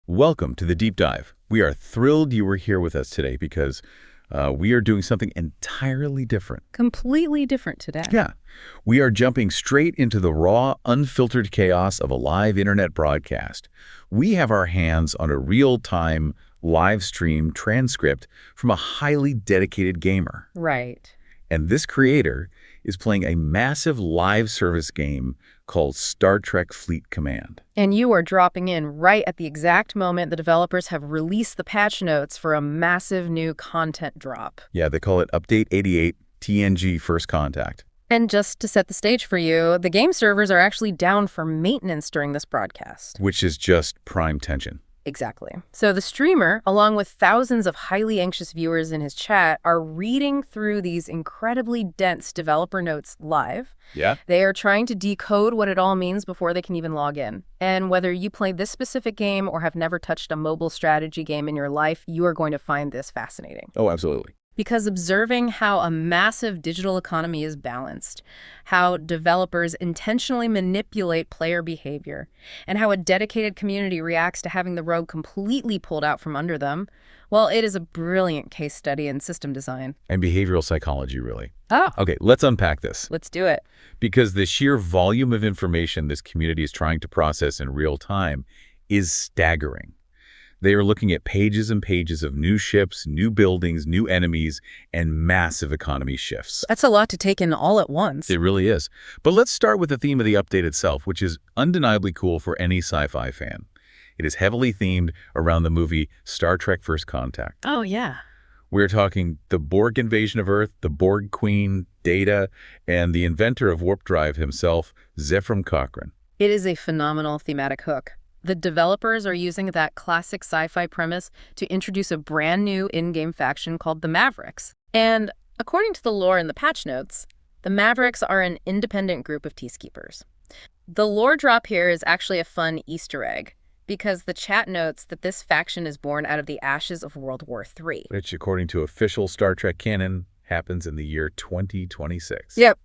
Welcome to the Deep Dive. We are thrilled you were here with us today because we are doing something entirely different. Completely different today. Yeah, we are jumping straight into the raw, unfiltered chaos of a live internet broadcast. We have our hands on a real-time live stream transcript from a highly dedicated gamer. Right. And this creator is playing a massive live service game called Star Trek Fleet Command. And you are dropping in right at the exact moment the developers have released the patch notes for a massive new content drop. Yeah, they call it Update 88 TNG First Contact. And just to set the stage for you, the game servers are actually down for maintenance during this broadcast. Which is just prime tension. Exactly. So the streamer, along with thousands of highly anxious viewers in his chat, are reading through these incredibly dense developer notes live. Yeah? They are trying to decode what it all means before they can even log in. And whether you play this specific game or have never touched a mobile strategy game in your life, you are going to find this fascinating. Oh, absolutely. Because observing how a massive digital economy is balanced, how developers intentionally manipulate player behavior, and how a dedicated community reacts to having the rug completely pulled out from under them, well, it is a brilliant case study in system design. And behavioral psychology, really. Oh, Okay, let's unpack this. let's do it. Because the sheer volume of information this community is trying to process in real time is staggering. They are looking at pages and pages of new ships, new buildings, new enemies, and massive economy shifts. That's a lot to take in all at once. It really is. But let's start with the theme of the update itself, which is undeniably cool for any sci-fi fan. It is heavily themed around the movie Star Trek First Contact. Oh, yeah. We're talking the Borg invasion of Earth, the Borg Queen, Data, and the inventor of warp drive himself, Zefram Cochrane. It is a phenomenal thematic hook. The developers are using that classic sci-fi premise to introduce a brand new in-game faction called the Mavericks. And according to the lore in the patch notes, the Mavericks are an independent group of peacekeepers. The lore drop here is actually a fun Easter egg, because the chat notes that this faction is born out of the ashes of World War III. Which, according to official Star Trek canon, happens in the year 2026. Yep.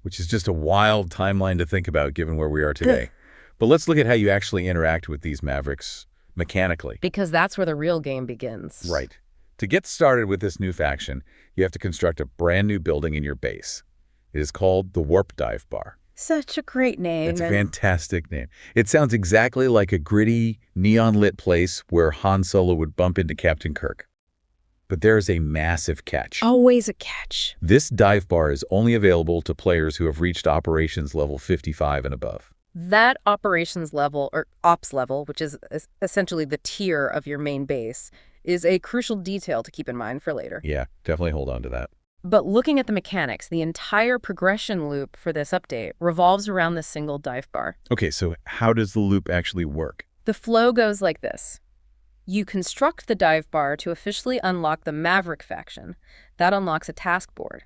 Which is just a wild timeline to think about given where we are today. But let's look at how you actually interact with these Mavericks mechanically. Because that's where the real game begins. Right. To get started with this new faction, you have to construct a brand new building in your base. It is called the Warp Dive Bar. Such a great name. It's a fantastic name. It sounds exactly like a gritty, neon-lit place where Han Solo would bump into Captain Kirk. But there is a massive catch. Always a catch. This dive bar is only available to players who have reached operations level 55 and above. That operations level, or ops level, which is essentially the tier of your main base, is a crucial detail to keep in mind for later. Yeah, definitely hold on to that. But looking at the mechanics, the entire progression loop for this update revolves around this single dive bar. Okay, so how does the loop actually work? The flow goes like this. You construct the dive bar to officially unlock the Maverick faction. That unlocks a task board.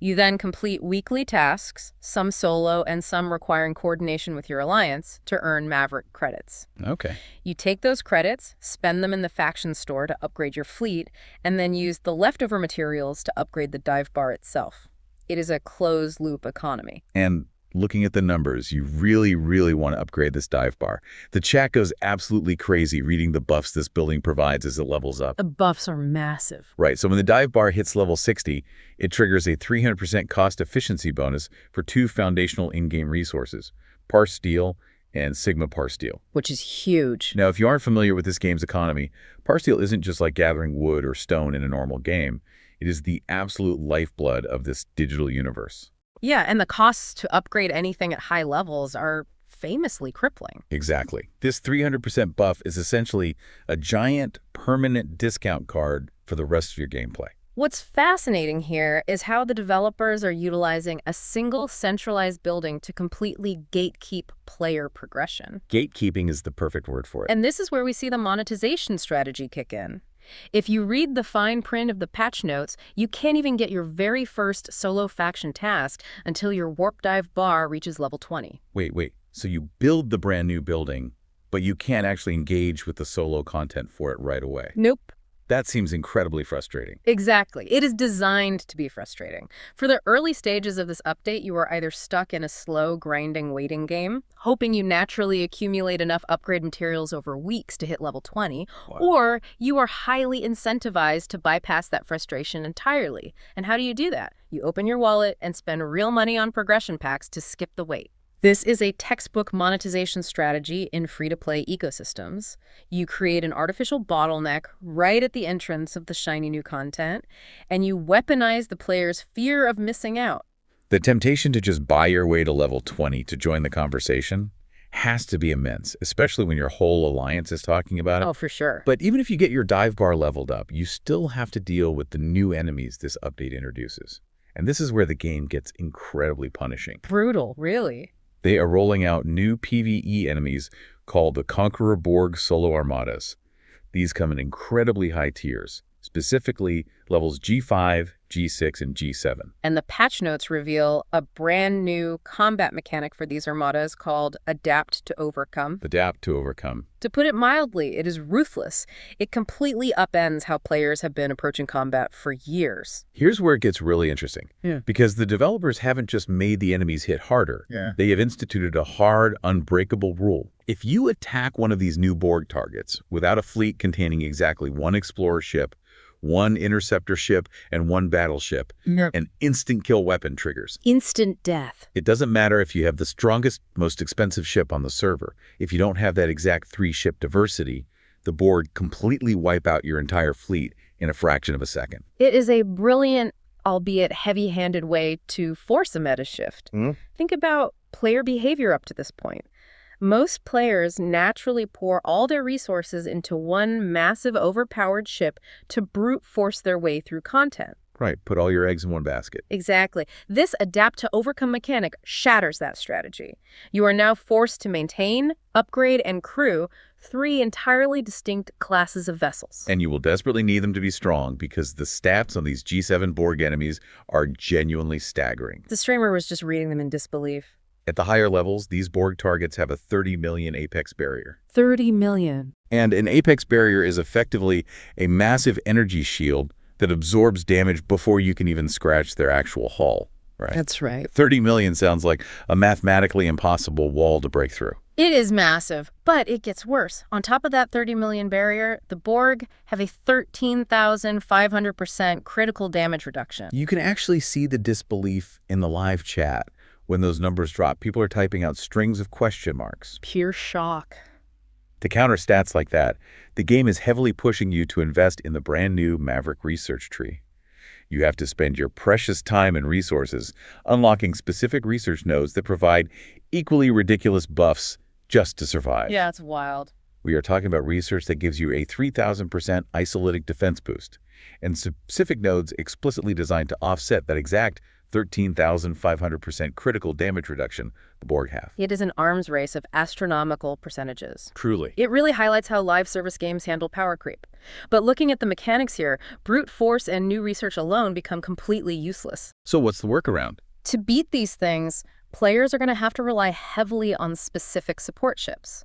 You then complete weekly tasks, some solo and some requiring coordination with your alliance, to earn Maverick credits. Okay. You take those credits, spend them in the faction store to upgrade your fleet, and then use the leftover materials to upgrade the dive bar itself. It is a closed-loop economy. And looking at the numbers, you really, really want to upgrade this dive bar. The chat goes absolutely crazy reading the buffs this building provides as it levels up. The buffs are massive. Right, so when the dive bar hits level 60, it triggers a 300% cost efficiency bonus for two foundational in-game resources, Parse Steel and Sigma Parse Steel. Which is huge. Now, if you aren't familiar with this game's economy, Parse Steel isn't just like gathering wood or stone in a normal game. It is the absolute lifeblood of this digital universe. Yeah, and the costs to upgrade anything at high levels are famously crippling. Exactly. This 300% buff is essentially a giant permanent discount card for the rest of your gameplay. What's fascinating here is how the developers are utilizing a single centralized building to completely gatekeep player progression. Gatekeeping is the perfect word for it. And this is where we see the monetization strategy kick in. If you read the fine print of the patch notes, you can't even get your very first solo faction task until your warp dive bar reaches level 20. Wait. So you build the brand new building, but you can't actually engage with the solo content for it right away. Nope. That seems incredibly frustrating. Exactly. It is designed to be frustrating. For the early stages of this update, you are either stuck in a slow, grinding, waiting game, hoping you naturally accumulate enough upgrade materials over weeks to hit level 20, Wow. or you are highly incentivized to bypass that frustration entirely. And how do you do that? You open your wallet and spend real money on progression packs to skip the wait. This is a textbook monetization strategy in free-to-play ecosystems. You create an artificial bottleneck right at the entrance of the shiny new content, and you weaponize the player's fear of missing out. The temptation to just buy your way to level 20 to join the conversation has to be immense, especially when your whole alliance is talking about it. Oh, for sure. But even if you get your dive bar leveled up, you still have to deal with the new enemies this update introduces. And this is where the game gets incredibly punishing. Brutal, really. They are rolling out new PvE enemies called the Conqueror Borg Solo Armadas. These come in incredibly high tiers, specifically levels G5, G6, and G7. And the patch notes reveal a brand new combat mechanic for these armadas called Adapt to Overcome. Adapt to Overcome. To put it mildly, it is ruthless. It completely upends how players have been approaching combat for years. Here's where it gets really interesting. Because the developers haven't just made the enemies hit harder. They have instituted a hard, unbreakable rule. If you attack one of these new Borg targets without a fleet containing exactly one explorer ship, one interceptor ship, and one battleship, an instant kill weapon triggers. Instant death. It doesn't matter if you have the strongest, most expensive ship on the server. If you don't have that exact 3-ship diversity, the Borg completely wipe out your entire fleet in a fraction of a second. It is a brilliant, albeit heavy-handed way to force a meta shift. Think about player behavior up to this point. Most players naturally pour all their resources into one massive overpowered ship to brute force their way through content. Right, put all your eggs in one basket. Exactly. This Adapt to Overcome mechanic shatters that strategy. You are now forced to maintain, upgrade, and crew 3 entirely distinct classes of vessels. And you will desperately need them to be strong because the stats on these G7 Borg enemies are genuinely staggering. The streamer was just reading them in disbelief. At the higher levels, these Borg targets have a 30 million apex barrier. 30 million. And an apex barrier is effectively a massive energy shield that absorbs damage before you can even scratch their actual hull, right? That's right. 30 million sounds like a mathematically impossible wall to break through. It is massive, but it gets worse. On top of that 30 million barrier, the Borg have a 13,500% critical damage reduction. You can actually see the disbelief in the live chat. When those numbers drop, people are typing out strings of question marks. Pure shock. To counter stats like that, the game is heavily pushing you to invest in the brand new Maverick research tree. You have to spend your precious time and resources unlocking specific research nodes that provide equally ridiculous buffs just to survive. Yeah, it's wild. We are talking about research that gives you a 3,000% isolytic defense boost, and specific nodes explicitly designed to offset that exact 13,500% critical damage reduction the Borg have. It is an arms race of astronomical percentages. Truly. It really highlights how live service games handle power creep. But looking at the mechanics here, brute force and new research alone become completely useless. So what's the workaround? To beat these things, players are going to have to rely heavily on specific support ships.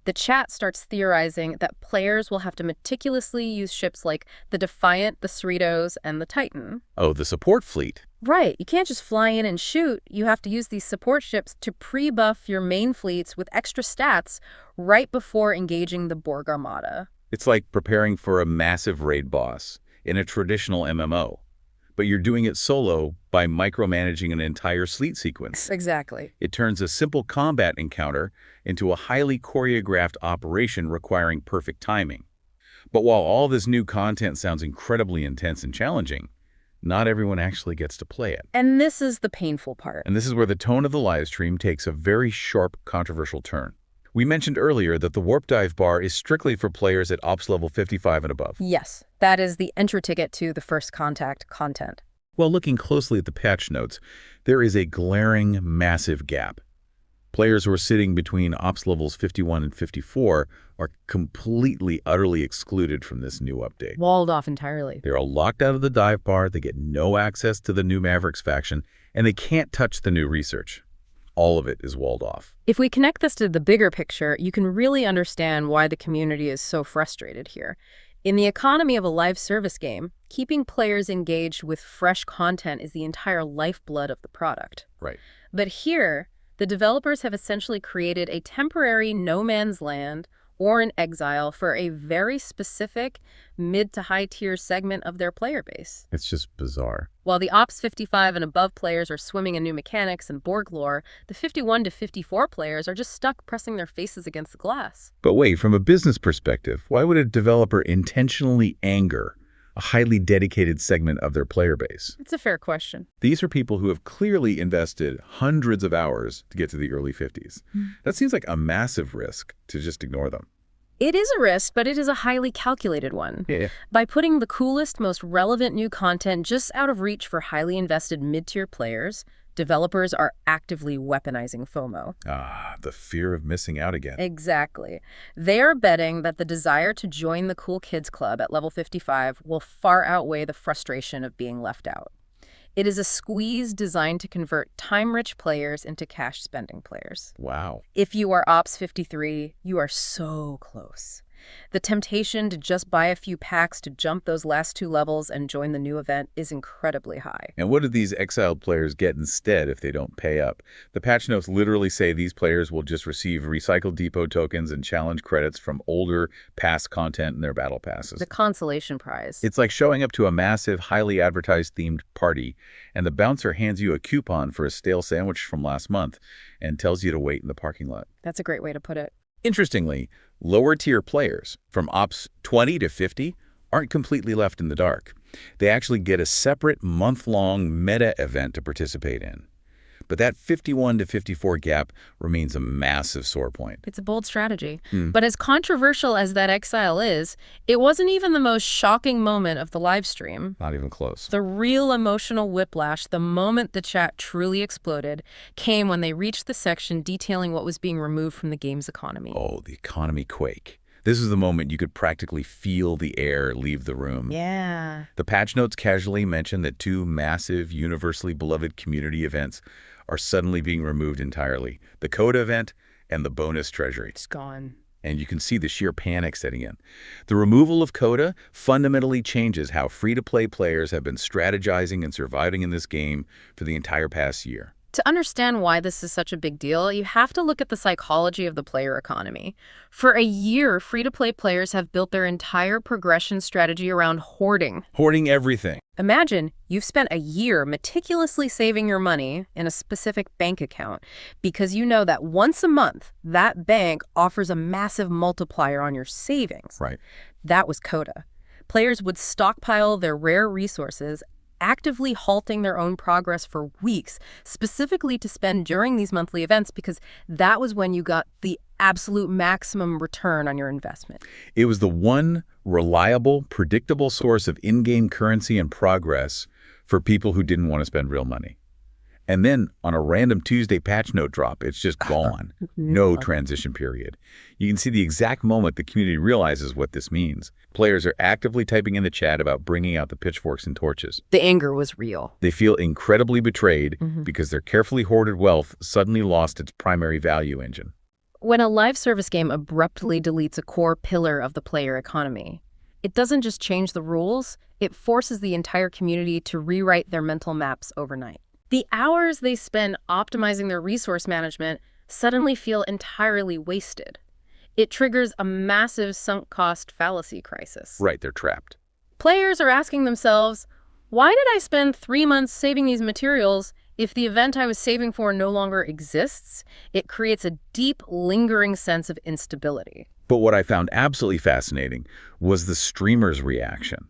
The chat starts theorizing that players will have to meticulously use ships like the Defiant, the Cerritos, and the Titan. Oh, the support fleet. Right. You can't just fly in and shoot. You have to use these support ships to pre-buff your main fleets with extra stats right before engaging the Borg Armada. It's like preparing for a massive raid boss in a traditional MMO. But you're doing it solo by micromanaging an entire sleet sequence. Exactly. It turns a simple combat encounter into a highly choreographed operation requiring perfect timing. But while all this new content sounds incredibly intense and challenging, not everyone actually gets to play it. And this is the painful part. And this is where the tone of the live stream takes a very sharp, controversial turn. We mentioned earlier that the Warp Dive bar is strictly for players at Ops level 55 and above. Yes, that is the entry ticket to the First Contact content. While looking closely at the patch notes, there is a glaring, massive gap. Players who are sitting between Ops levels 51 and 54 are completely, utterly excluded from this new update. Walled off entirely. They're all locked out of the dive bar, they get no access to the new Mavericks faction, and they can't touch the new research. All of it is walled off. If we connect this to the bigger picture, you can really understand why the community is so frustrated here. In the economy of a live service game, keeping players engaged with fresh content is the entire lifeblood of the product. Right. But here, the developers have essentially created a temporary no man's land or an exile for a very specific mid to high tier segment of their player base. It's just bizarre. While the Ops 55 and above players are swimming in new mechanics and Borg lore, the 51 to 54 players are just stuck pressing their faces against the glass. But wait, from a business perspective, why would a developer intentionally anger a highly dedicated segment of their player base? It's a fair question. These are people who have clearly invested hundreds of hours to get to the early 50s. That seems like a massive risk to just ignore them. It is a risk, but it is a highly calculated one. Yeah. By putting the coolest, most relevant new content just out of reach for highly invested mid-tier players, developers are actively weaponizing FOMO. Ah, the fear of missing out again. Exactly. They are betting that the desire to join the cool kids club at level 55 will far outweigh the frustration of being left out. It is a squeeze designed to convert time-rich players into cash-spending players. Wow. If you are Ops 53, you are so close. The temptation to just buy a few packs to jump those last 2 levels and join the new event is incredibly high. And what do these exiled players get instead if they don't pay up? The patch notes literally say these players will just receive recycled depot tokens and challenge credits from older, past content in their battle passes. The consolation prize. It's like showing up to a massive, highly advertised themed party, and the bouncer hands you a coupon for a stale sandwich from last month and tells you to wait in the parking lot. That's a great way to put it. Interestingly, lower-tier players, from Ops 20 to 50, aren't completely left in the dark. They actually get a separate month-long meta event to participate in. But that 51 to 54 gap remains a massive sore point. It's a bold strategy. But as controversial as that exile is, it wasn't even the most shocking moment of the live stream. Not even close. The real emotional whiplash, the moment the chat truly exploded, came when they reached the section detailing what was being removed from the game's economy. Oh, the economy quake. This is the moment you could practically feel the air leave the room. Yeah. The patch notes casually mention that 2 massive, universally beloved community events are suddenly being removed entirely. The Coda event and the bonus treasury. It's gone. And you can see the sheer panic setting in. The removal of Coda fundamentally changes how free-to-play players have been strategizing and surviving in this game for the entire past year. To understand why this is such a big deal, you have to look at the psychology of the player economy. For a year, free-to-play players have built their entire progression strategy around hoarding. Hoarding everything. Imagine you've spent a year meticulously saving your money in a specific bank account because you know that once a month, that bank offers a massive multiplier on your savings. Right. That was Coda. Players would stockpile their rare resources, actively halting their own progress for weeks, specifically to spend during these monthly events because that was when you got the absolute maximum return on your investment. It was the one reliable, predictable source of in-game currency and progress for people who didn't want to spend real money. And then on a random Tuesday patch note drop, it's just gone. No transition period. You can see the exact moment the community realizes what this means. Players are actively typing in the chat about bringing out the pitchforks and torches. The anger was real. They feel incredibly betrayed because their carefully hoarded wealth suddenly lost its primary value engine. When a live service game abruptly deletes a core pillar of the player economy, it doesn't just change the rules, it forces the entire community to rewrite their mental maps overnight. The hours they spend optimizing their resource management suddenly feel entirely wasted. It triggers a massive sunk cost fallacy crisis. Right, they're trapped. Players are asking themselves, why did I spend 3 months saving these materials if the event I was saving for no longer exists? It creates a deep, lingering sense of instability. But what I found absolutely fascinating was the streamer's reaction.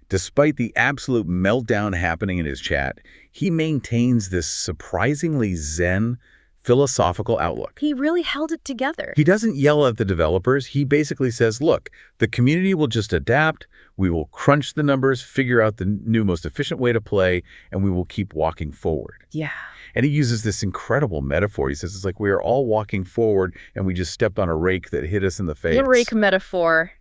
Despite the absolute meltdown happening in his chat, he maintains this surprisingly zen, philosophical outlook. He really held it together. He doesn't yell at the developers. He basically says, look, the community will just adapt. We will crunch the numbers, figure out the new, most efficient way to play, and we will keep walking forward. Yeah. And he uses this incredible metaphor. He says, it's like we are all walking forward and we just stepped on a rake that hit us in the face. The rake metaphor.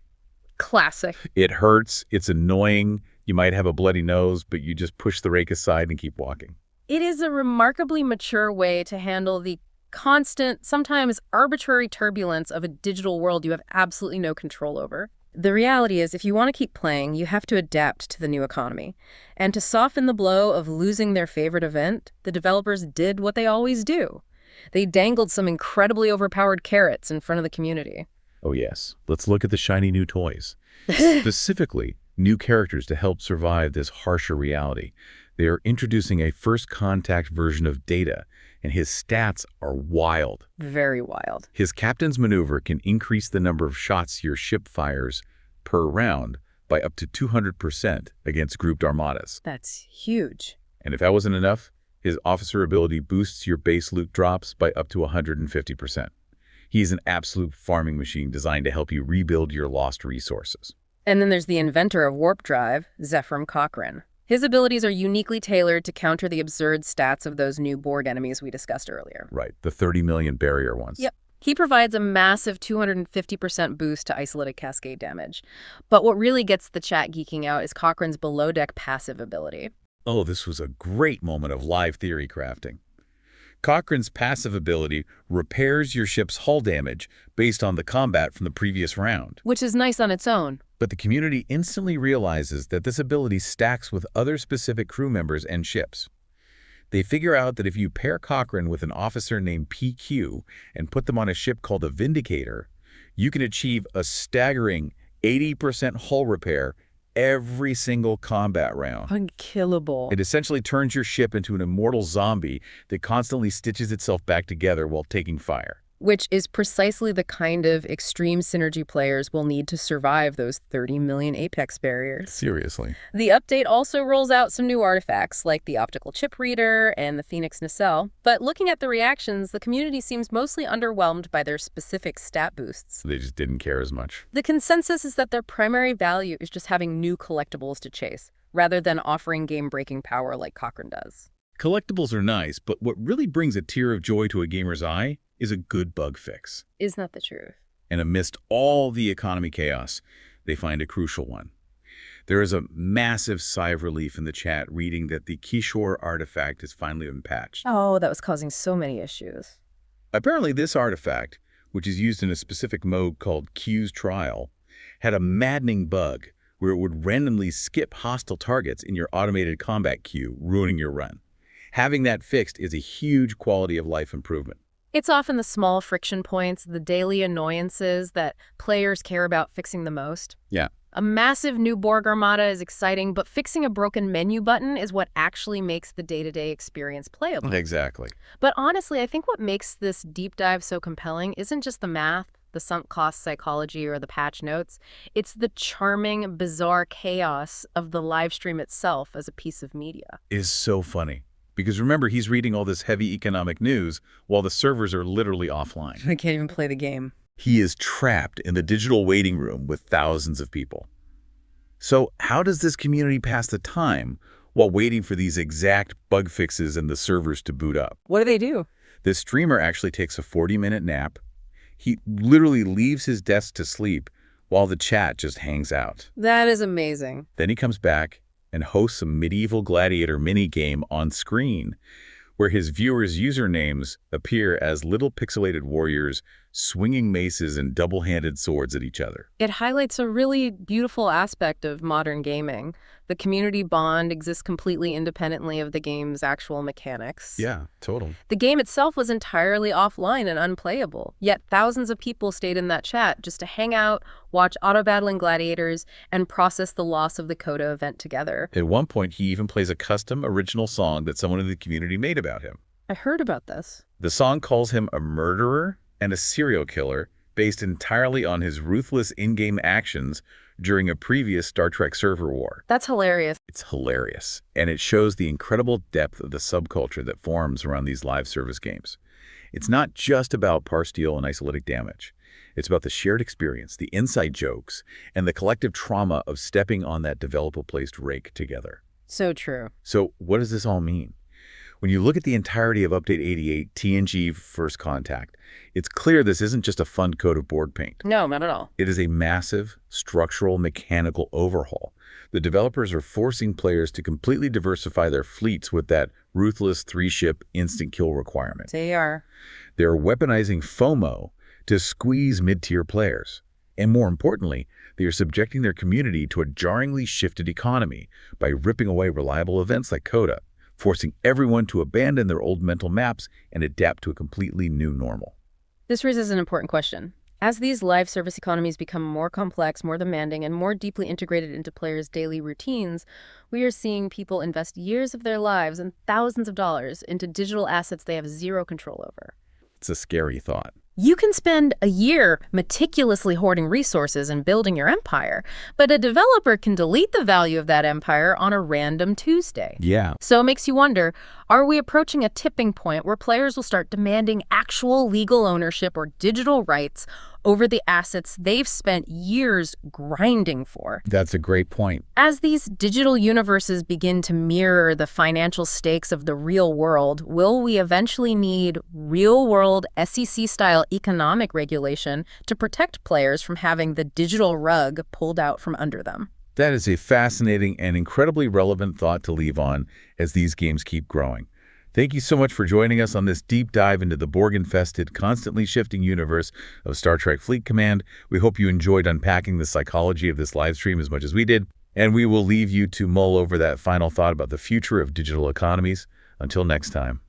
Classic. It hurts. It's annoying. You might have a bloody nose, but you just push the rake aside and keep walking. It is a remarkably mature way to handle the constant, sometimes arbitrary turbulence of a digital world you have absolutely no control over. The reality is, if you want to keep playing, you have to adapt to the new economy. And to soften the blow of losing their favorite event, the developers did what they always do. They dangled some incredibly overpowered carrots in front of the community. Oh yes, let's look at the shiny new toys. Specifically, new characters to help survive this harsher reality. They are introducing a first contact version of Data, and his stats are wild. Very wild. His captain's maneuver can increase the number of shots your ship fires per round by up to 200% against grouped armadas. That's huge. And if that wasn't enough, his officer ability boosts your base loot drops by up to 150%. He's an absolute farming machine designed to help you rebuild your lost resources. And then there's the inventor of warp drive, Zephram Cochrane. His abilities are uniquely tailored to counter the absurd stats of those new Borg enemies we discussed earlier. Right, the 30 million barrier ones. Yep. He provides a massive 250% boost to isolated cascade damage. But what really gets the chat geeking out is Cochrane's below-deck passive ability. Oh, this was a great moment of live theory crafting. Cochrane's passive ability repairs your ship's hull damage based on the combat from the previous round. Which is nice on its own. But the community instantly realizes that this ability stacks with other specific crew members and ships. They figure out that if you pair Cochrane with an officer named PQ and put them on a ship called the Vindicator, you can achieve a staggering 80% hull repair every single combat round. Unkillable. It essentially turns your ship into an immortal zombie that constantly stitches itself back together while taking fire. Which is precisely the kind of extreme synergy players will need to survive those 30 million Apex barriers. Seriously. The update also rolls out some new artifacts, like the optical chip reader and the Phoenix nacelle. But looking at the reactions, the community seems mostly underwhelmed by their specific stat boosts. They just didn't care as much. The consensus is that their primary value is just having new collectibles to chase, rather than offering game-breaking power like Cochrane does. Collectibles are nice, but what really brings a tear of joy to a gamer's eye is a good bug fix. Isn't that the truth? And amidst all the economy chaos, they find a crucial one. There is a massive sigh of relief in the chat reading that the Kishore artifact has finally been patched. Oh, that was causing so many issues. Apparently this artifact, which is used in a specific mode called Q's Trial, had a maddening bug where it would randomly skip hostile targets in your automated combat queue, ruining your run. Having that fixed is a huge quality of life improvement. It's often the small friction points, the daily annoyances that players care about fixing the most. Yeah. A massive new Borg armada is exciting, but fixing a broken menu button is what actually makes the day-to-day experience playable. Exactly. But honestly, I think what makes this deep dive so compelling isn't just the math, the sunk cost psychology, or the patch notes. It's the charming, bizarre chaos of the live stream itself as a piece of media. It is so funny. Because remember, he's reading all this heavy economic news while the servers are literally offline. I can't even play the game. He is trapped in the digital waiting room with thousands of people. So how does this community pass the time while waiting for these exact bug fixes and the servers to boot up? What do they do? This streamer actually takes a 40-minute nap. He literally leaves his desk to sleep while the chat just hangs out. That is amazing. Then he comes back and hosts a medieval gladiator minigame on screen where his viewers' usernames appear as little pixelated warriors swinging maces and double-handed swords at each other. It highlights a really beautiful aspect of modern gaming. The community bond exists completely independently of the game's actual mechanics. Yeah, totally. The game itself was entirely offline and unplayable, yet thousands of people stayed in that chat just to hang out, watch auto-battling gladiators, and process the loss of the Coda event together. At one point, he even plays a custom original song that someone in the community made about him. I heard about this. The song calls him a murderer and a serial killer based entirely on his ruthless in-game actions during a previous Star Trek server war. That's hilarious. It's hilarious, and it shows the incredible depth of the subculture that forms around these live service games. It's not just about par steal and isolated damage. It's about the shared experience, the inside jokes, and the collective trauma of stepping on that developer-placed rake together. So true. So what does this all mean? When you look at the entirety of Update 88, TNG First Contact, it's clear this isn't just a fun coat of board paint. No, not at all. It is a massive, structural, mechanical overhaul. The developers are forcing players to completely diversify their fleets with that ruthless 3-ship instant kill requirement. They are. They're weaponizing FOMO to squeeze mid-tier players. And more importantly, they are subjecting their community to a jarringly shifted economy by ripping away reliable events like Coda, forcing everyone to abandon their old mental maps and adapt to a completely new normal. This raises an important question. As these live service economies become more complex, more demanding, and more deeply integrated into players' daily routines, we are seeing people invest years of their lives and thousands of dollars into digital assets they have zero control over. It's a scary thought. You can spend a year meticulously hoarding resources and building your empire, but a developer can delete the value of that empire on a random Tuesday. Yeah. So it makes you wonder, are we approaching a tipping point where players will start demanding actual legal ownership or digital rights over the assets they've spent years grinding for? That's a great point. As these digital universes begin to mirror the financial stakes of the real world, will we eventually need real-world SEC-style economic regulation to protect players from having the digital rug pulled out from under them? That is a fascinating and incredibly relevant thought to leave on as these games keep growing. Thank you so much for joining us on this deep dive into the Borg-infested, constantly shifting universe of Star Trek Fleet Command. We hope you enjoyed unpacking the psychology of this live stream as much as we did, and we will leave you to mull over that final thought about the future of digital economies. Until next time.